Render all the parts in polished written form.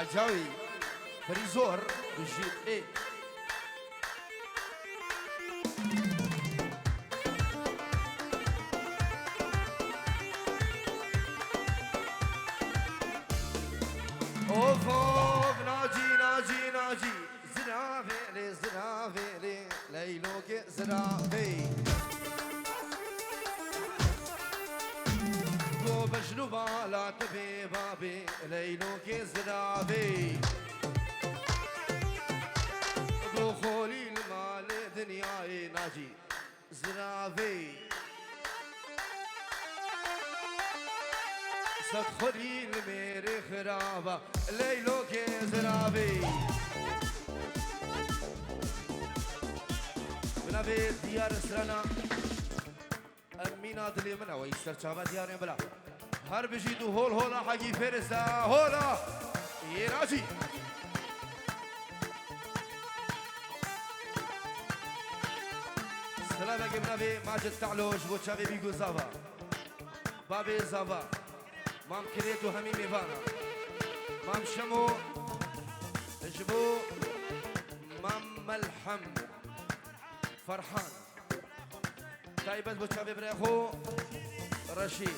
حجاوي فريزور بالجيب ايه اوف اوف ناجي زرافيلي ليلوك زرافي قو بجنوبا لا تبي بابي ليلوك زرافي قو خولي المال دنياي ناجي زرافي صدخلي الميري خرابة ليلوك زرافي من بيت ديار سرنا أمينا دلي منا ويستر شابا ديارين بلا هر بجيدو هول هولا حقي فرسا هولا يراجي سلام اگه منابي ماجد تعلوش بو چاوي بيگو زاوا بابي زاوا مام كريتو همي ميوانا مام شمو اجبو مام ملحم فرحان تايبت بو چاوي بريخو رشيد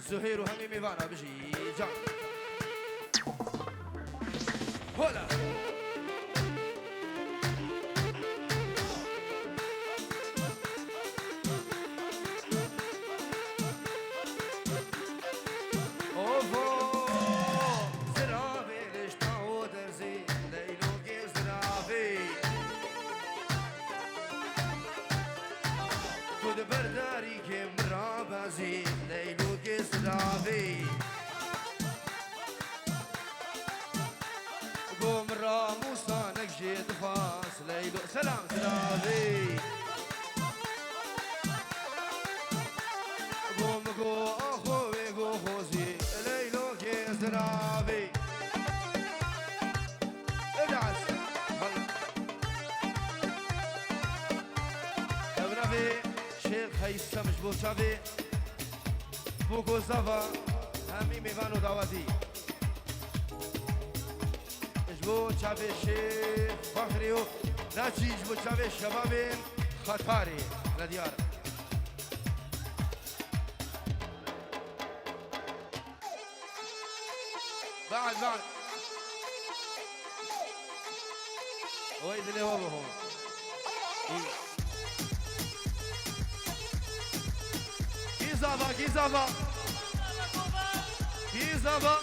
زهير وهمي ميوانا بجي جان هولا برداری که مرابازی لیلو گسراوی قوم راموسانك جيد فاس ليلو سلام زراوي قوم قو اخوي قو خوزي ليلو گسراوي ادعس ابنبي شيخ هيثم جبو شافي بوكو زافا همي ميفانو دعواتي جبو شافي شيخ فخريو ناجي جبو شافي شبابين خطاري لديار بعد ويد اللي هو بهم Gizava, Gizava, Gizava,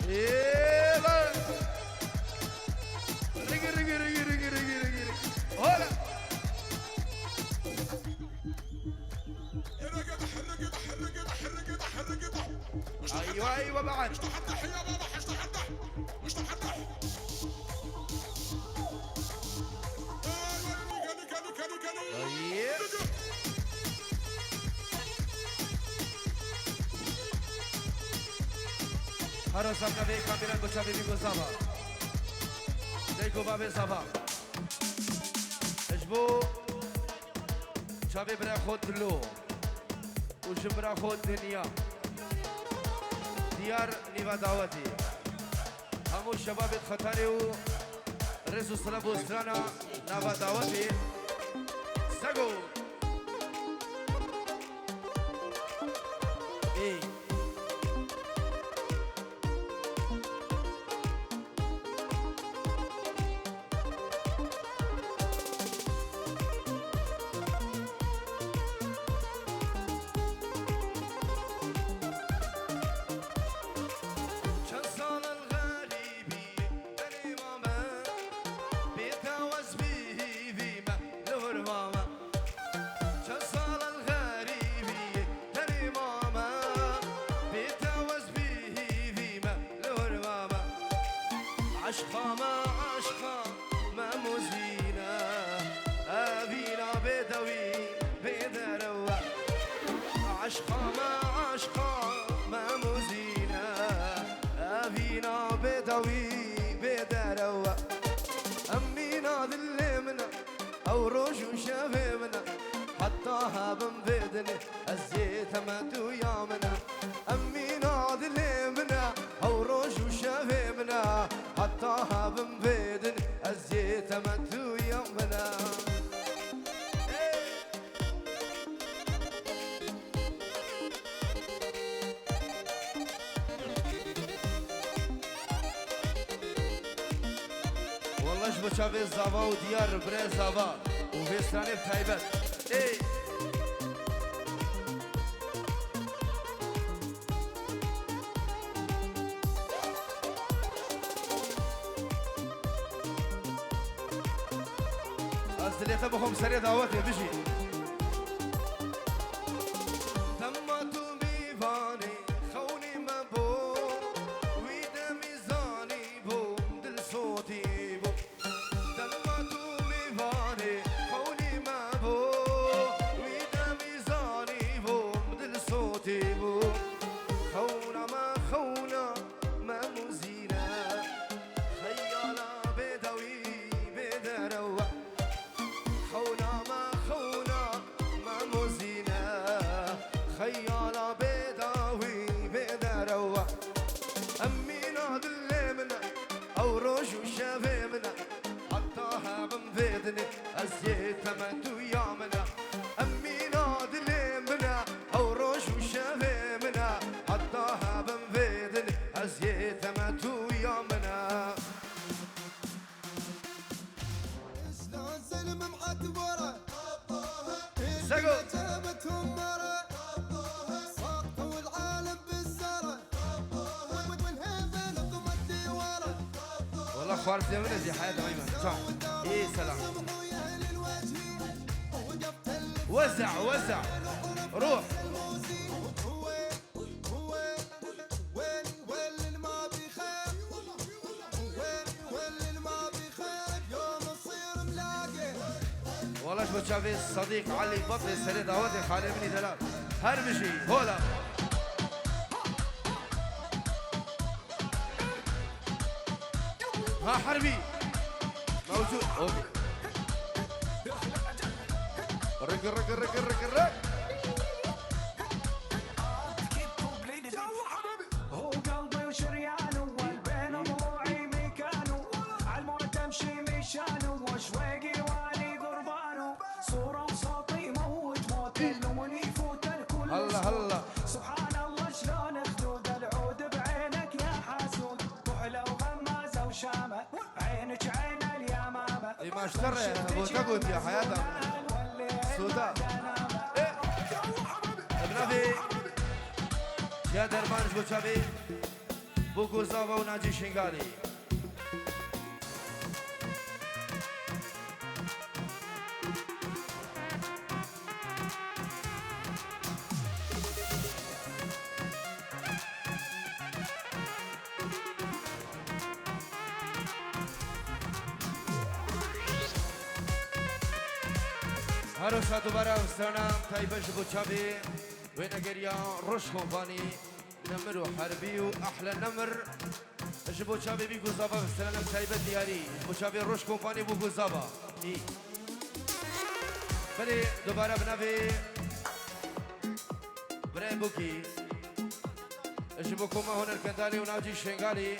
Eva, Rigi, hola. أيوة بعد. مش تحدح يا بابا مش تحدح. هر سامنا به کامران بچا بیبی کو زابا دیکو بابه زابا اجبو چاوی برا خود لو وش برا خود دنیا دیار نیوا دعوتی همو شباب خطاری و رسو سلام و سرانا نوا دعوتی سگو ای عشقا ما مزينا أبينا بدوي بدروا عشقا ما مزينا أبينا بدوي بدروا أمينا ذلمنا أو روج شبابنا حتى هابن بدنا الزيت ما تويامنا أمينا ذلمنا أو روج تمتو يومنا والله شبو شافي الزابا وديار بري زابا وفيستاني بتايبت ايه أصدليت بهم سريع دعوتي بيجي تماتو ميفاني خوني مبو ويدا ميزاني بو دل صوتي بو تماتو ميفاني خوني مبو ويدا ميزاني بو دل صوتي بو خونا ما خونا ما مزينا خيالا بدوي بدروع خونا ما خونا ما مزينا خيالا بدوي بدروع أمينا دلمنا أو روش وشافمنا حطاها بنفيدني أزيت تمتو يامنا أمينا دلمنا أو روش وشافمنا حطاها بنفيدني أزيت تمتو يامنا شلون سلم معتبره سقو جابتهم مره ساقطوا العالم بالزره والهيبه نقمت ديوره والله خوارت لمنا زي حياتها ايمن شلون ايه سلام سمعوا يا اهل الوجه وقفت وزع وزع روح وين ما بخير وين ما بخير يوم نصير ملاقي والله شبو شافي الصديق علي بطل السريد دعوتي خالي مني دلال هرمشي هولا ها حربي موجود اوكي رق رق رق رق رق هو قلبي وشريانه والبين ضلوعي مكانه عالموت امشي مشانه وشويقي والي قربانه صوره وصوتي موت موت اللون يفوت الكل هلا هلا سبحان الله شلون خدود العود بعينك يا حاسود كحله وغمازه وشامه عينك عين اليمامه اي ما اشترى ابو تقوت يا حياتها سودا ابنافي يا درمان شبو شافي بوكو زافا وناجي شنغالي هروسا دوباره استرانم تایبش بو چابی و نگریا روش کمپانی نمر و حربی و احلى نمر جبو چابی بی گزابا استرانم تایبت دیاری بو چابی روش کمپانی بو گزابا ای بله دوباره بنوی برای بوکی جبو کما هنر کندالی و ناجی شنگالی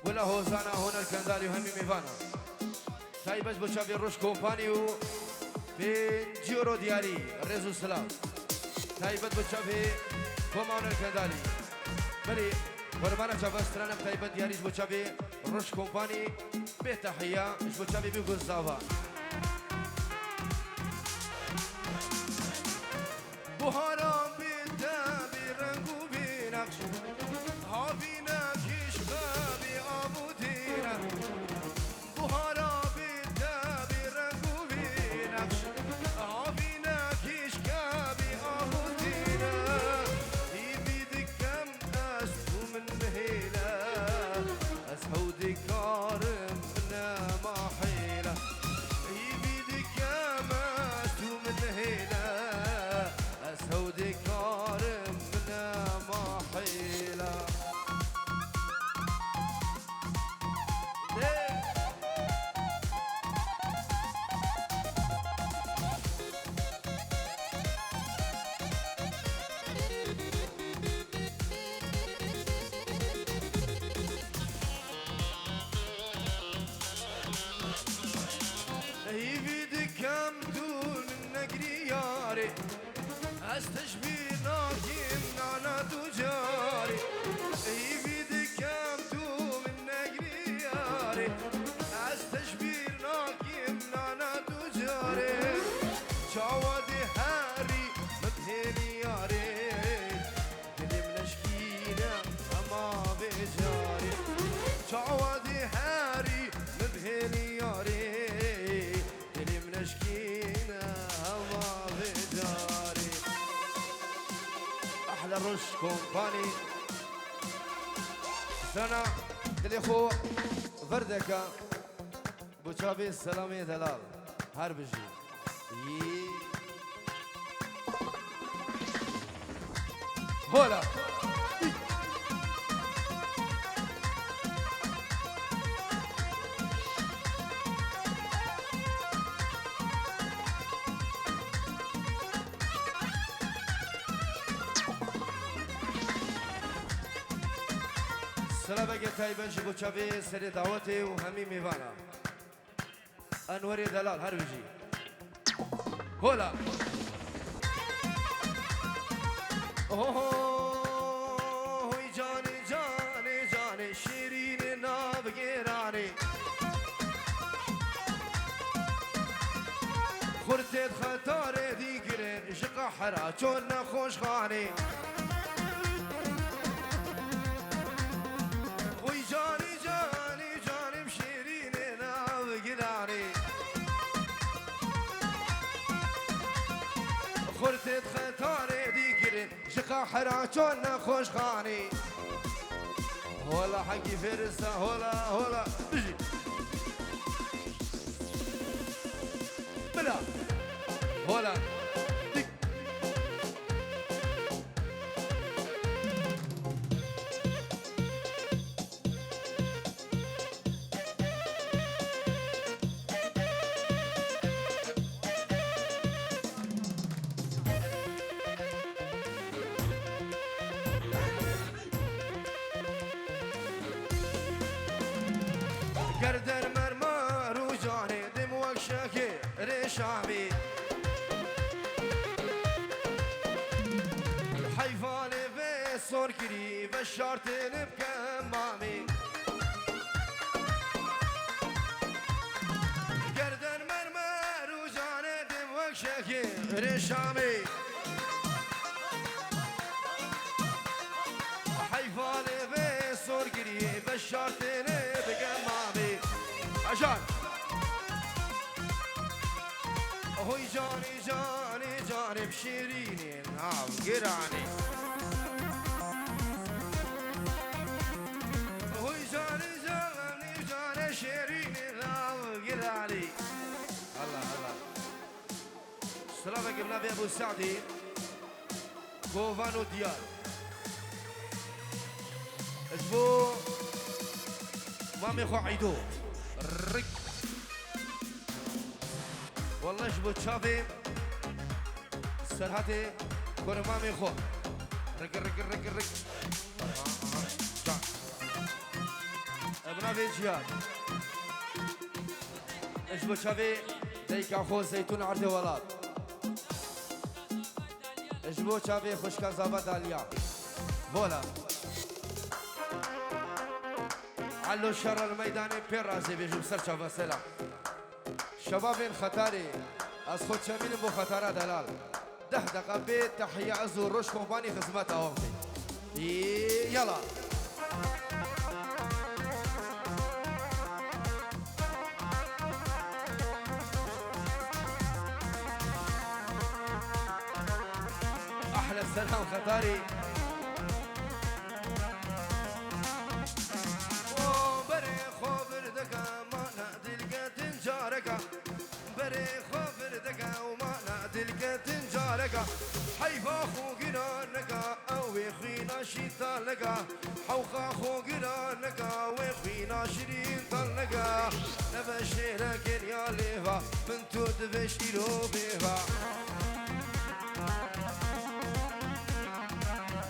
ولا هوزانا هنر کندالی و همی میوانا تایبش بو چابی روش کمپانی و بنجورو دياري رزو سلام تايبت بتشافي كوماونر كندالي بلي قربانا شاف استرانا تايبت دياري بتشافي روش كومباني بتحية بتشافي بيغوزافا بهارا بتابي رنگو بنقش هابينا كشفا بأبودينا بهارا بتابي رنگو بنقش هابينا كشكا بأبودينا يبيدك كم أسهو من مهيلة أسهو دكارم منا محيلة يبيدك كم أسهو من مهيلة أسهو استشبي ناكي منانا تجاري يبيد كامتو من نقرياري استشبي ناكي منانا تجاري شاودي هاري مبهلي ياري كلي منشكينا اما بجاري شاودي هاري مبهلي ياري كلي منشكينا اما بجاري احلى رش كومباني سنة تليخو فردكا بوشابي السلامي دلال هربجي هولا سلام بگه تایبن شبو چاوی سری دعوتی و همی میوانا انوری دلال هر بجی هولا اوه جانی جانی جانی شیرین نابگیرانی خورتت خطار دیگرین شقا حرا چون نخوش خانی خورتت خطاري ديكرين شقا حراجون خوش خاني هولا حقي فرسة هولا بجي بلا هولا ديك گردن مرمار و جانی دم وکشکی ریشامی حیوان و سرکری و شرط نبکم مامی گردن مرمار و جانی دم وکشکی ریشامی حیوان و سرکری و شرط نبکم مامی عشان هوي جاني بشيريني نعم قراني هوي جاني شيريني نعم قراني الله السلام عليكم نبي ابو سعدي كوفانو ديار اسبوع مامي خو عيدو رك والله شبو تشافي سرحتي كرمامي خو رك ابنا بيجيان شبو تشافي ديكا خو زيتون عرضي ولاد شبو تشافي خوشكا زابا داليا بولا علو شر الميدان بيرازي بيجو بسرچا وسلا شباب خطاري از خود شمين بو خطارة دلال 10 دقيقة بيت تحية عزو روش كومباني خدمتها وقتي يلا احلى السلام خطاري حيفا خو قرانك او خينا شيطانك حوخا خو قرانك وخينا شرين طلق نبشيرك يا ليفا من تود بشيرو بيفا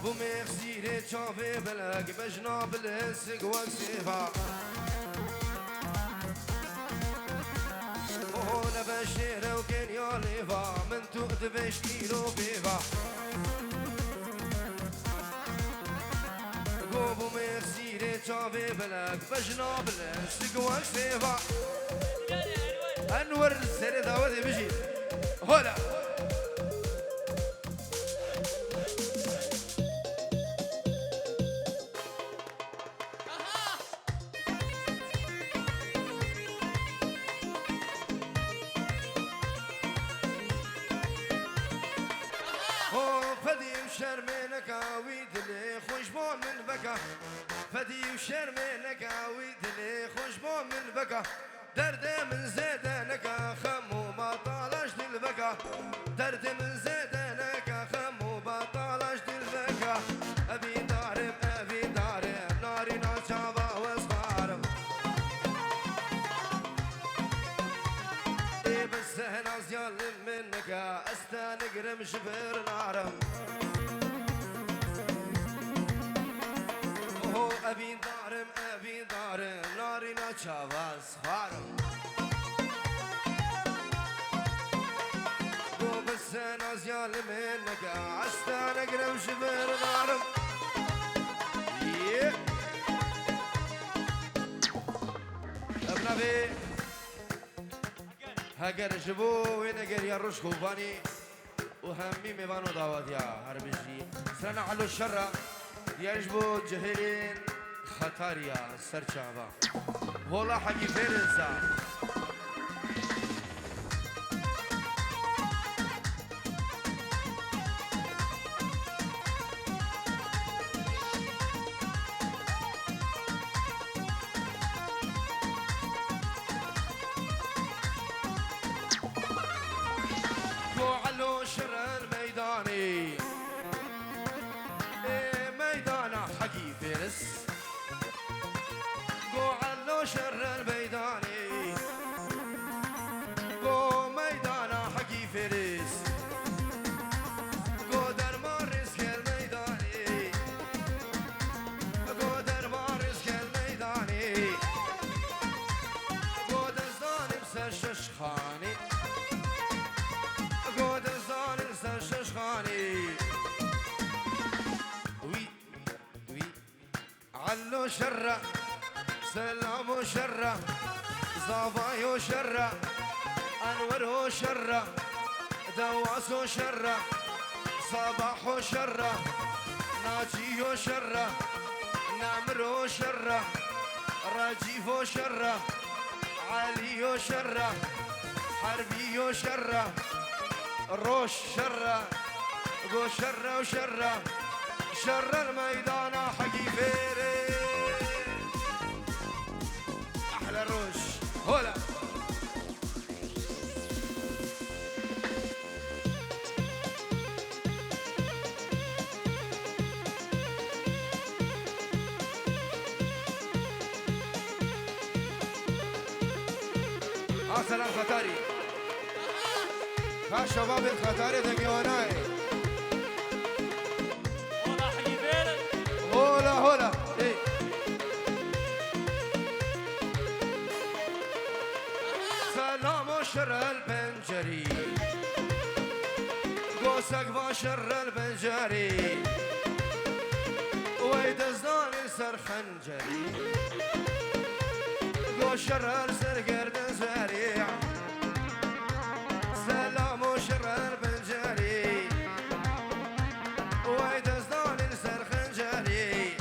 بوميخزيري تشافي بلق بجناب الهسق وكسيفا بشير وكن يوليفا من تؤد بشتيلو بيفا قوبو ميخسيري تشافي بلاك بجناب الاشتقوان سيفا انور السري داودي بجي هلا شرمينك عويد لي خشبون من بكا فدي وشرمينك عويد لي خشبون من بكا درد من زيدانك خمو ما طالش البكا درد من زيدانك خمو ما طالش البكا ابي دارم ناري ناشابا وصغارم اي بس هنا زيال منك استنقرم شبر نارم أبي دارم ناري ناشابا صغارم قو بس أنا زيال منك استنقرم شبر نارم ابنا بي هاگر جبو وينگر يا روش كوباني وهمي ميبانو دعوات يا هربجي سرنا علو الشرة يجبو جهلين خطاريا سرچابا والله حقي فيرزا علو شر الميداني ميدانا حقي فارس قو علو شر الميداني قو ميدانا حقي فارس قو درمان رزق الميداني قو درمان رزق الميداني قو دزدان بسر ششخاني قود الزاني سشخاني وي علو شرة سلامو شرة زافايو شرة انورو شرة دواسو شرة صباحو شرة ناجيو شرة نامرو شرة راجيفو شرة عليو شرة حربيو شرة روش شرة قو شرة وشرة شر الميدان حقي فيري أحلى روش هلا سلام خطاري ها شباب الخطاري دقيقوناي والله حقي فيرك هولا ايه سلام وشر البنجري قوسك بشر البنجري ويدزدان سر خنجري قو شر سر قرد زريع سلام وشر البنجري ويدزدان سر خنجري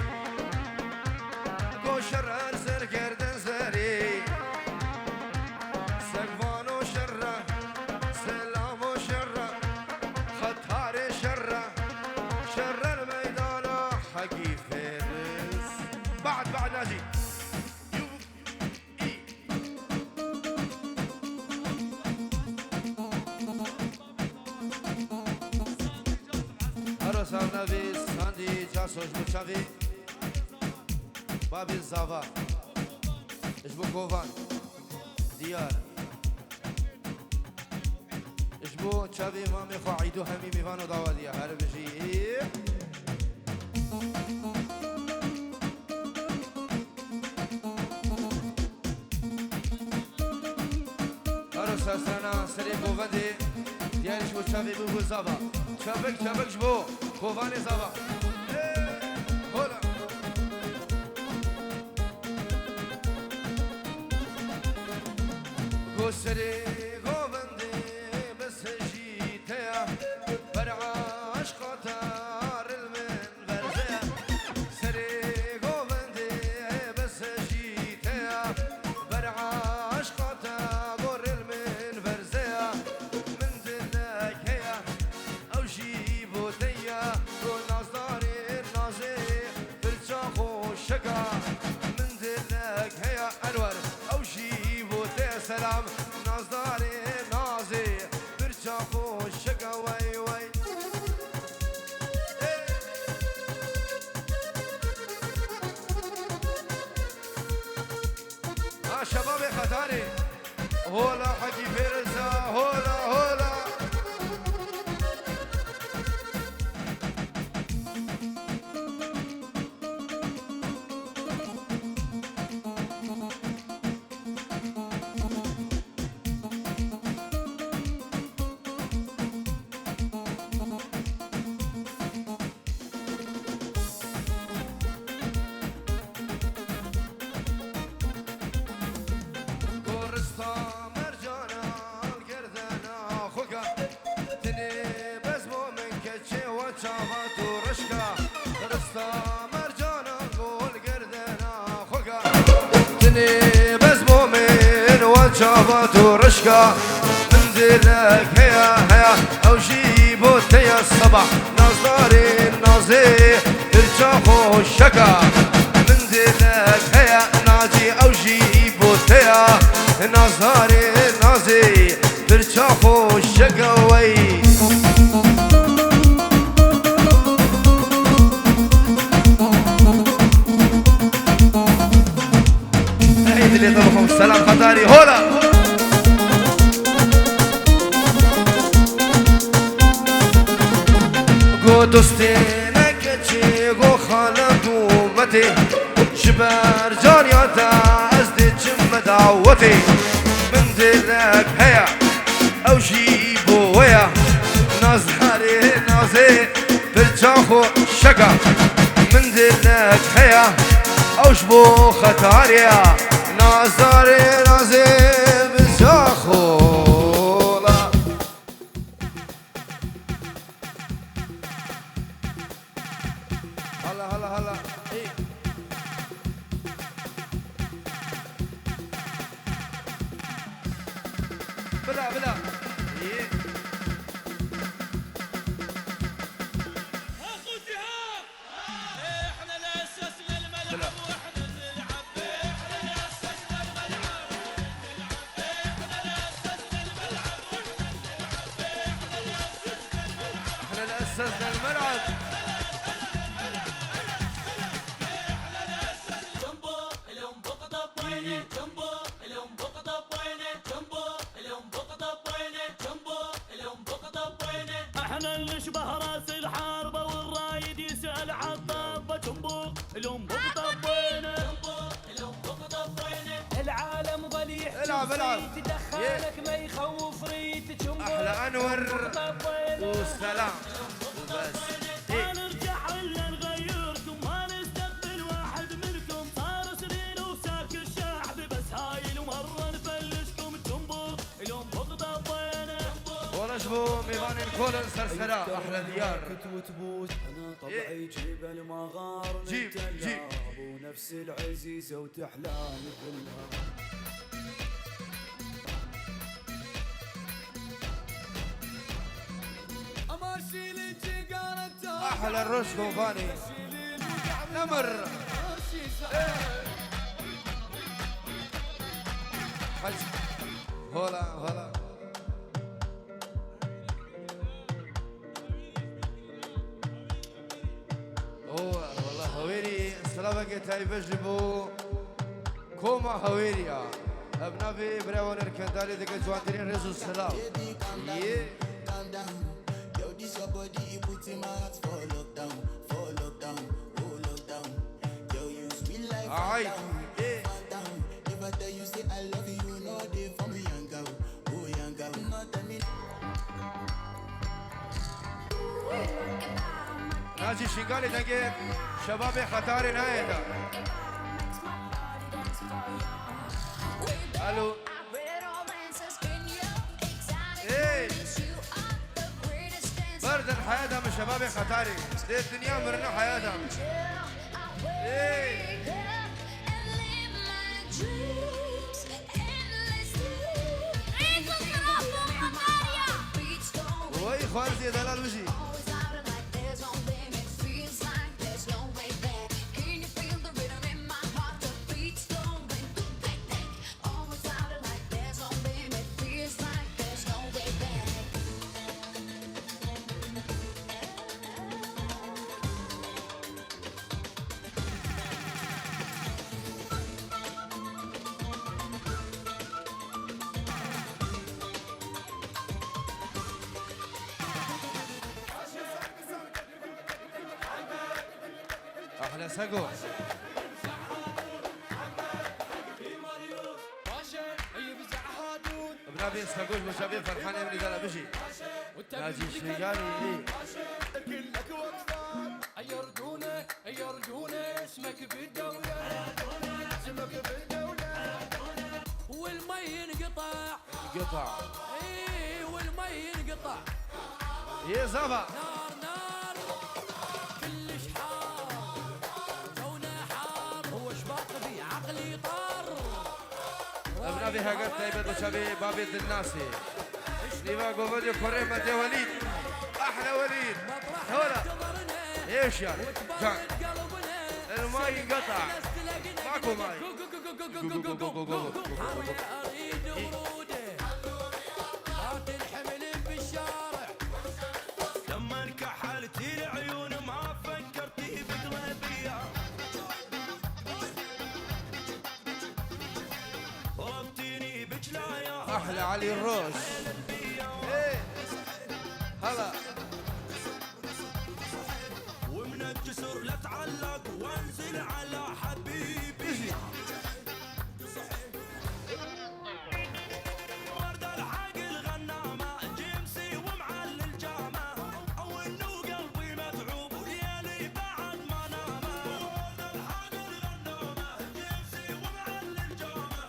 قو شر سر قرد زريع سقفان وشر سلام وشر خطار شر شر الميدان حقي فارس بعد ناجي Sarnavis, Sandy, Jasos, Buchavi, Babi Zava, Ishbukovan, Diyar, Ishbu, Chavi, Mami, Khaidu, Hamimi, Vano, Dawadia, Harabishi. ساسانا سري بوفندي ديالش وتشافي بوبو زافا تشابك جبو كوفاني زافا هولا كسري غوفندي بس جيتيا برعاش قطار المنفرزيا سري غوفندي بس جيتيا برعاش قطار المنفرزيا من دلك هيا او جيبو تيا ونظاري النازي بالشاخو الشكا من دلك هيا انور او جيبو تيا سلام نظاري نازي بالشاخو الشكا وي وي شباب خطاري هولا حكي فيرزا هولا كورستا مرجانا القردنا خوكا تني بزمو من كتشي وشافات ورشكا كورستا مرجانا القردنا خوكا تني بزمو من وشافات ورشكا من دلك هيا او جيبو تيا الصبح نظاري النازي ترجاخو الشكا من دلك هيا ناجي او جيبو تيا نظاري نازي ترجاخو الشكا وي عيد اللي طبخهم السلام خطاري هولا قو دوستينك تشيقو خالد ومتي جبر جارياتا ازدي جم دعوتي من دلك هيا او جيبو ويا نظهري نازي برجاخو شكا من دلك هيا او جبو خطاريا نظري نازي برجاخو هلا إيه. بلا إيه. اخو الذهاب احنا اللي اسسنا الملعب واحنا نلعب احنا اللي اسسنا الملعب احنا اللي اسسنا الملعب احنا اللي اسسنا الملعب جنبو اليوم بقطب ويني جنبو اليوم بقطب ويني جنبو اليوم بقطب ويني جنبو اليوم بقطب ويني احنا اللي شبه راس الحربة والرايد يسأل عالطبة جنبو اليوم بقطب ويني جنبو اليوم بقطب ويني العالم ضليع العب تدخلك ما يخوف ريت جنبو احلى انور والسلام وبس ما نرجع الا نغيركم ما نستقبل واحد منكم صار سنين وساك الشعب بس هاي ومرة نفلشكم جنبو اليوم بغضب وينه ولا شبو ميفان الكولن سرسرة احلى ديار وتبوس انا طبعي جيب المغار جيب ونفس العزيزة وتحلاني كلها اماشي لجي قارنت احلى الرش كوفاني نمر حج هولا والله هويري سلامك تايبجبو كوما هويريا ابنبي براون الكندالي دك جوانترين رزو السلام Calm down. Yo, this your body, you put in my heart for lockdown, oh lockdown. Yo, you sweet like Aye. down. If I tell you say I love you, you know they for me young girl, oh young ناجي شنقالي دقيق شبابي خطاري نايدا الو ايه برد الحياة من شبابي خطاري دي الدنيا مرنا حياة ايه وي خوارزي دلال وجي احلى سقو بنابي سقوش مشابه فرحان ابني دلا بشي ناجي شيغاني يرجونه اسمك بالدولة والمي ينقطع قطع ايه والمي ينقطع يا زبا نار نار كلش حار جونا حار هو شباط بي عقلي طار بنابي هاجر طيبة مشابه بابي الناسي ليفا قوفدي كوريما دي وليد احلى وليد هولا ايش يعني جان الماء ينقطع ماكو ماي اريد وروده ما تنحمل بالشارع لما انكحلتي العيون ما فكرتي بقلبي ضربتيني بجلايا احلى علي الروش ايه هلا ومن الجسر لا تعلق وانزل على حبيبي ورد العاقل غنامه جيمسي ومعل الجامه او انه قلبي متعوب وليالي بعد ما نامه ورد العاقل غنامه جيمسي ومعل الجامه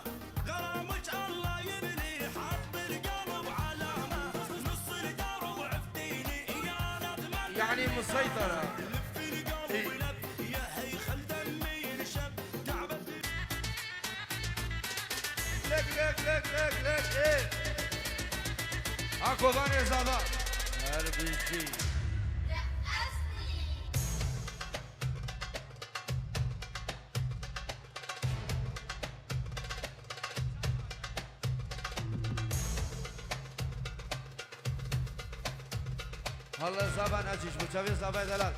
غرامك الله يبني حط القلب علامه نص الدار وعفتيني يا ندمه يعني مسيطرة لك ايه اكو ثاني زابا اربيشي هلا زابا ناجيش بوشابي زابا دلال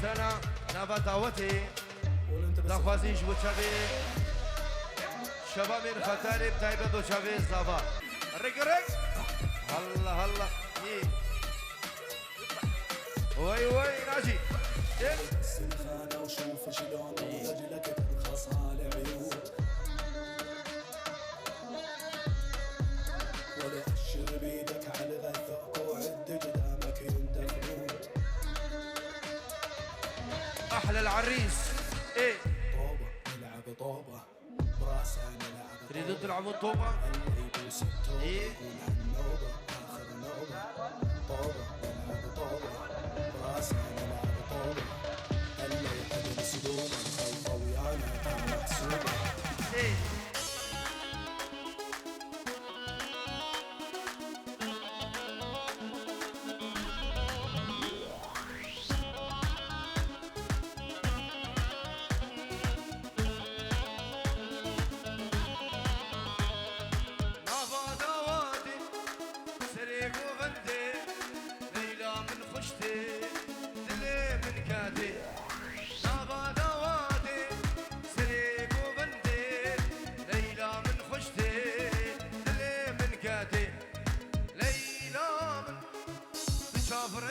سنة نبا دعوتي دخوازيش بوشابي شباب من خطاري بتايبه بوشابي زابا رق هلا هلا وي ناجي السلخانة وشوف شلون رجلك ترخصها العيون ولا اشر بيدك على غثك وعد قدامك يندفنون احلى العريس ايه طوبة نلعب طوبة براسها نلعب تريدون تلعبون طوبة؟ اللي يبوس التوبة ايه يقول هالنوبة اخر نوبة طوبة نلعب طوبة براسها نلعب طوبة اللي يحد سدومة الخلطة ويانا كان محسوبة ايه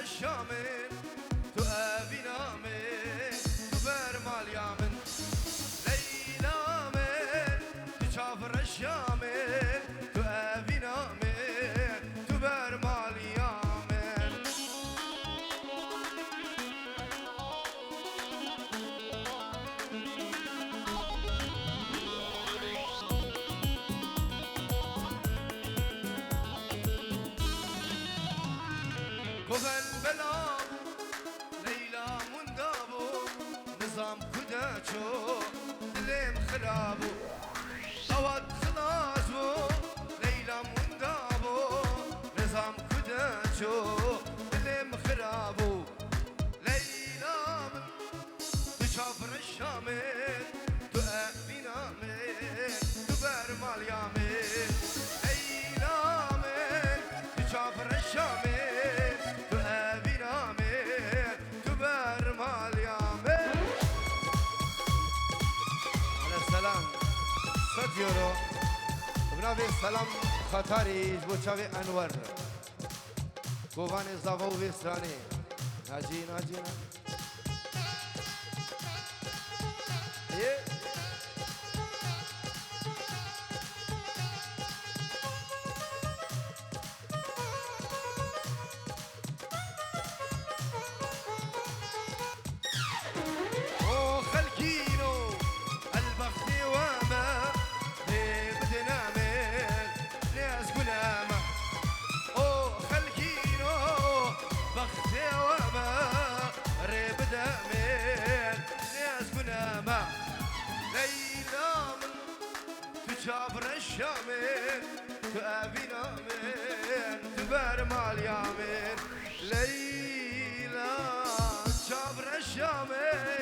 الشامل تؤابي نامل تبر مال يامن ليلى من تشافر الشامل تؤابي نامل تبر مال يامن كوفن بلاب ليلى مندابو نظام كداتشو دليم خرابو أود خلاصو ليلى مندابو نظام كداتشو دليم خرابو ليلى من تشافر الشامل تؤمن من تبر مال يامل ليلى من تشافر الشامل تؤمن من تبر مال يامل على السلام صد يورو بنابي السلام خطاري جبوشاوي أنور كوفان الزافو بيستراني ناجي ناجي ايه او خلكينو البخت وما بدنا من ناس قلامه او خلكينو بخت وما ربدا من ناس قلامه ليلى من تجابر الشامل تأبينا من تبار مال يامن ليلى تجابر الشامل